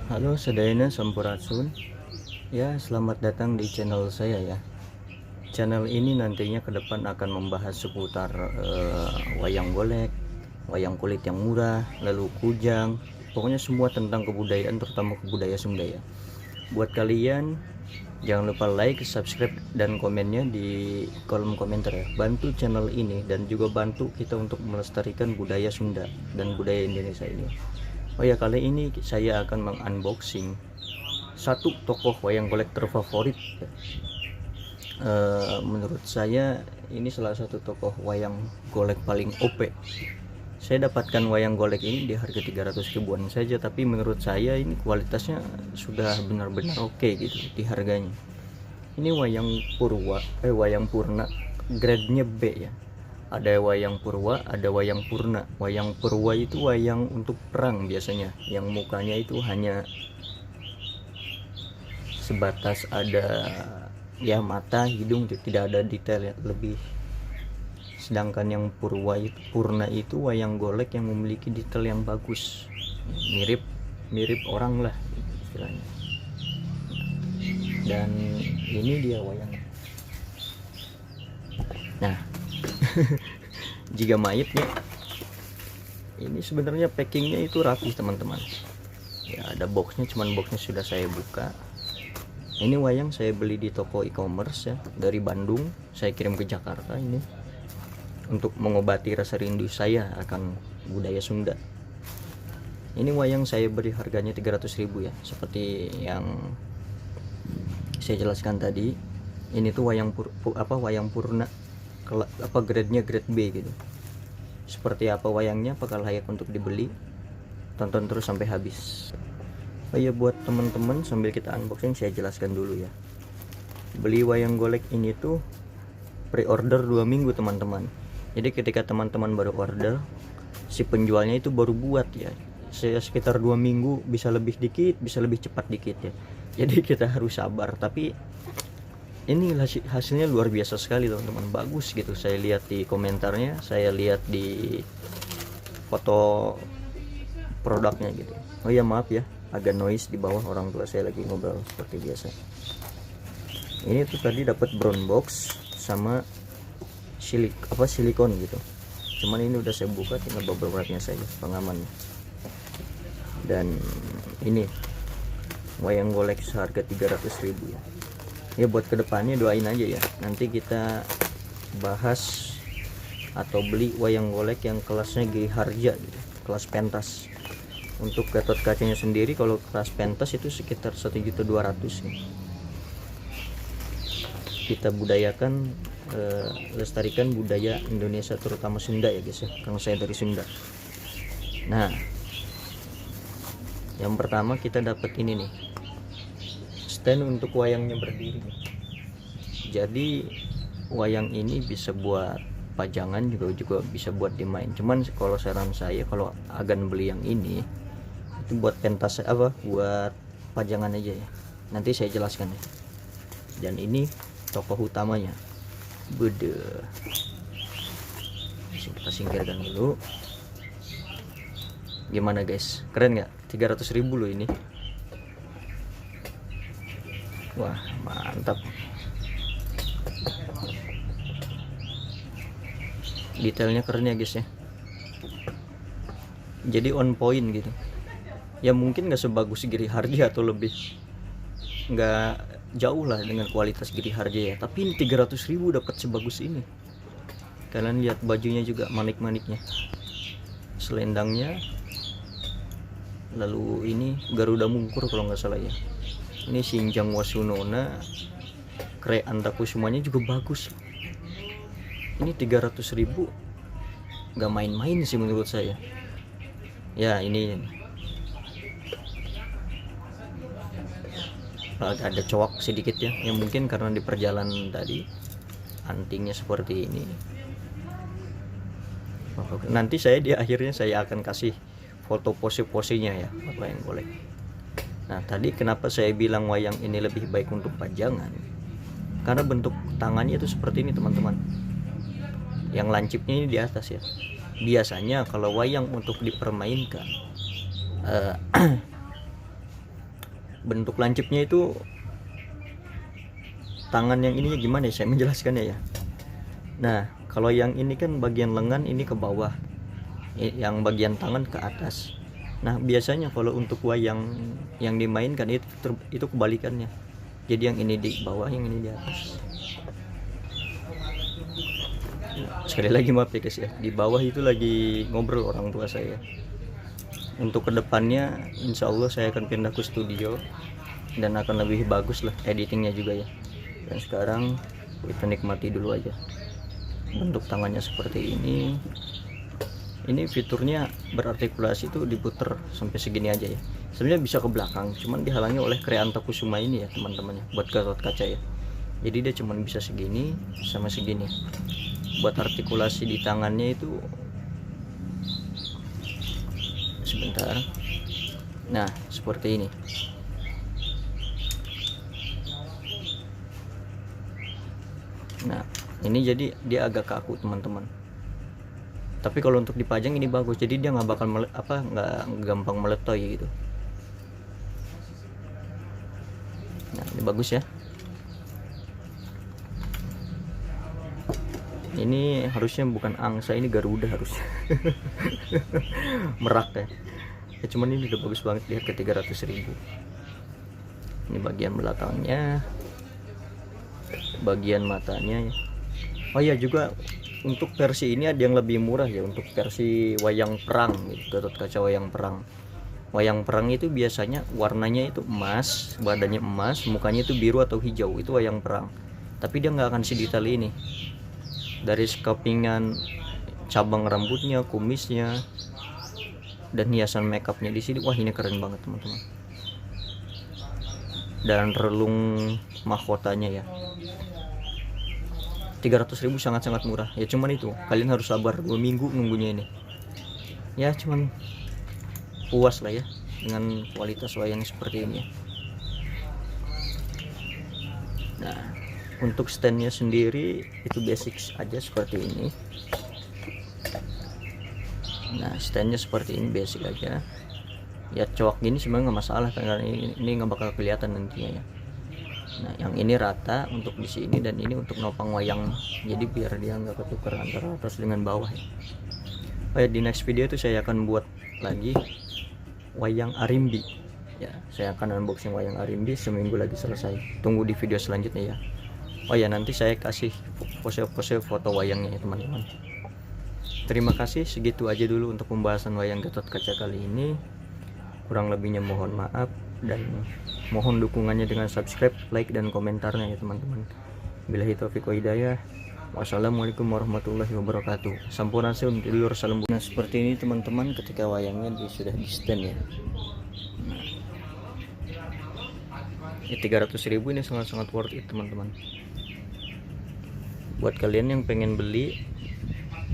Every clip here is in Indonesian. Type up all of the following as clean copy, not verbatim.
Halo Sedayana Sampurasun. Ya, selamat datang di channel saya ya. Channel ini nantinya ke depan akan membahas seputar wayang golek, wayang kulit yang murah, lalu kujang, pokoknya semua tentang kebudayaan, terutama kebudayaan Sunda ya. Buat kalian, jangan lupa like, subscribe, dan komennya di kolom komentar ya. Bantu channel ini dan juga bantu kita untuk melestarikan budaya Sunda dan budaya Indonesia ini. Oh ya, kali ini saya akan mengunboxing satu tokoh wayang golek terfavorit. Menurut saya ini salah satu tokoh wayang golek paling OP. Saya dapatkan wayang golek ini di harga 300 ribuan saja, tapi menurut saya ini kualitasnya sudah benar-benar oke gitu di harganya. Ini wayang purna, grade-nya B ya. Ada wayang purwa, ada wayang purna. Wayang purwa itu wayang untuk perang biasanya, yang mukanya itu hanya sebatas ada ya mata, hidung, tidak ada detail ya, lebih. Sedangkan yang purna itu wayang golek yang memiliki detail yang bagus, mirip orang lah istilahnya. Dan ini dia wayang. Nah, jika mayitnya ini sebenarnya packingnya itu rapi teman-teman ya. Ada boxnya, cuman boxnya sudah saya buka. Ini wayang saya beli di toko e-commerce ya, dari Bandung. Saya kirim ke Jakarta ini untuk mengobati rasa rindu saya akan budaya Sunda. Ini wayang saya beri harganya 300 ribu ya, seperti yang saya jelaskan tadi. Ini tuh wayang purna, grade-nya grade B gitu. Seperti apa wayangnya, apakah layak untuk dibeli? Tonton terus sampai habis. Oh ya, buat teman-teman, sambil kita unboxing saya jelaskan dulu ya. Beli wayang golek ini tuh pre-order 2 minggu teman-teman. Jadi ketika teman-teman baru order, si penjualnya itu baru buat ya. Saya sekitar 2 minggu, bisa lebih dikit, bisa lebih cepat dikit ya. Jadi kita harus sabar, tapi ini hasilnya luar biasa sekali teman-teman, bagus gitu. Saya lihat di komentarnya, saya lihat di foto produknya gitu. Oh ya, maaf ya, agak noise di bawah, orang tua saya lagi ngobrol seperti biasa. Ini tuh tadi dapat brown box sama silikon gitu. Cuman ini udah saya buka, tinggal beberapanya saja pengamannya. Dan ini wayang golek seharga 300 ribu ya. Ya buat kedepannya doain aja ya, nanti kita bahas atau beli wayang golek yang kelasnya Giriharja gitu, kelas pentas. Untuk Gatot Kacanya sendiri kalau kelas pentas itu sekitar 1.200.000 nih. Kita budayakan, lestarikan budaya Indonesia terutama Sunda ya guys ya, karena saya dari Sunda. Nah, yang pertama kita dapat ini nih, stand untuk wayangnya berdiri. Jadi wayang ini bisa buat pajangan, juga bisa buat dimain. Cuman kalau saran saya, kalau agan beli yang ini itu buat pentas buat pajangan aja ya. Nanti saya jelaskan ya. Dan ini tokoh utamanya. Bude. Kita singkirkan dulu. Gimana guys? Keren nggak? 300 ribu loh ini. Wah, mantap. Detailnya keren ya guys ya. Jadi on point gitu. Ya mungkin nggak sebagus Giriharja atau lebih, nggak jauh lah dengan kualitas Giriharja ya. Tapi ini 300 ribu dapat sebagus ini. Kalian lihat bajunya juga, manik-maniknya, selendangnya. Lalu ini Garuda Mungkur kalau nggak salah ya. Ini Sinjang Wasunona, Kre Antakusumanya juga bagus. Ini 300 ribu nggak main-main sih menurut saya ya. Ini ada cowok sedikit ya, yang mungkin karena di perjalanan tadi antingnya seperti ini. Nanti saya di akhirnya saya akan kasih foto pose-posenya ya wayang golek. Nah, tadi kenapa saya bilang wayang ini lebih baik untuk pajangan, karena bentuk tangannya itu seperti ini teman-teman. Yang lancipnya ini di atas ya. Biasanya kalau wayang untuk dipermainkan, bentuk lancipnya itu tangan yang ininya gimana ya, saya menjelaskannya ya. Nah kalau yang ini kan bagian lengan ini ke bawah, yang bagian tangan ke atas. Nah biasanya kalau untuk wayang yang dimainkan itu kebalikannya, jadi yang ini di bawah, yang ini di atas. Sekali lagi maaf ya guys ya, di bawah itu lagi ngobrol orang tua saya. Untuk kedepannya insya Allah saya akan pindah ke studio dan akan lebih bagus lah editingnya juga ya. Dan sekarang kita nikmati dulu aja. Bentuk tangannya seperti ini. Ini fiturnya berartikulasi itu diputer sampai segini aja ya. Sebenarnya bisa ke belakang, cuman dihalangi oleh Creanta Kusuma ini ya teman-teman ya, buat Gatot Kaca ya. Jadi dia cuman bisa segini sama segini. Buat artikulasi di tangannya itu sebentar. Nah seperti ini. Nah ini jadi dia agak kaku teman-teman, tapi kalau untuk dipajang ini bagus, jadi dia nggak bakal nggak gampang meletoy gitu. Nah ini bagus ya. Ini harusnya bukan angsa, ini Garuda harusnya. Merak ya. Cuman ini udah bagus banget, lihat ke 300.000. Ini bagian belakangnya, bagian matanya ya. Oh ya juga untuk versi ini ada yang lebih murah ya, untuk versi wayang perang gitu, Gatot Kaca wayang perang. Wayang perang itu biasanya warnanya itu emas, badannya emas, mukanya itu biru atau hijau, itu wayang perang. Tapi dia nggak akan sedetail ini. Dari sculptingan cabang rambutnya, kumisnya, dan hiasan makeupnya di sini, wah ini keren banget teman-teman. Dan relung mahkotanya ya, 300.000 sangat-sangat murah ya. Cuman itu kalian harus sabar 2 minggu nunggunya ini ya. Cuman puas lah ya dengan kualitas wayang seperti ini ya. Nah untuk standnya sendiri itu basic aja seperti ini. Nah standnya seperti ini basic aja ya, coak gini sebenarnya nggak masalah karena ini nggak bakal kelihatan nantinya ya. Nah yang ini rata untuk di sini, dan ini untuk nopang wayang, jadi biar dia nggak ketukar antara atas dengan bawah ya. Oh ya, di next video itu saya akan buat lagi wayang Arimbi ya. Saya akan unboxing wayang Arimbi seminggu lagi selesai. Tunggu di video selanjutnya ya. Oh ya, nanti saya kasih pose-pose foto wayangnya ya teman-teman. Terima kasih, segitu aja dulu untuk pembahasan wayang Gatot Kaca kali ini. Kurang lebihnya mohon maaf, dan mohon dukungannya dengan subscribe, like, dan komentarnya ya teman-teman. Billahi taufiq wa hidayah. Wassalamualaikum warahmatullahi wabarakatuh. Sampurasun dulur salam. Nah seperti ini teman-teman ketika wayangnya sudah di stand ya. Nah, ya 300.000 ini sangat-sangat worth it teman-teman. Buat kalian yang pengen beli,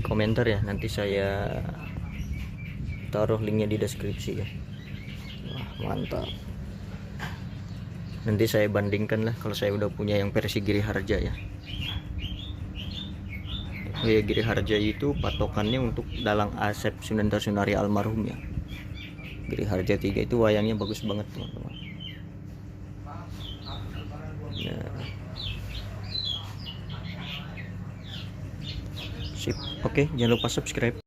komentar ya, nanti saya taruh linknya di deskripsi ya. Wah mantap. Nanti saya bandingkan lah kalau saya udah punya yang versi Giri Harja ya. Oh ya, Giri Harja itu patokannya untuk dalang Asep Sunantasunari almarhum ya. Giri Harja 3 itu wayangnya bagus banget teman-teman. Nah. Sip. Oke, jangan lupa subscribe.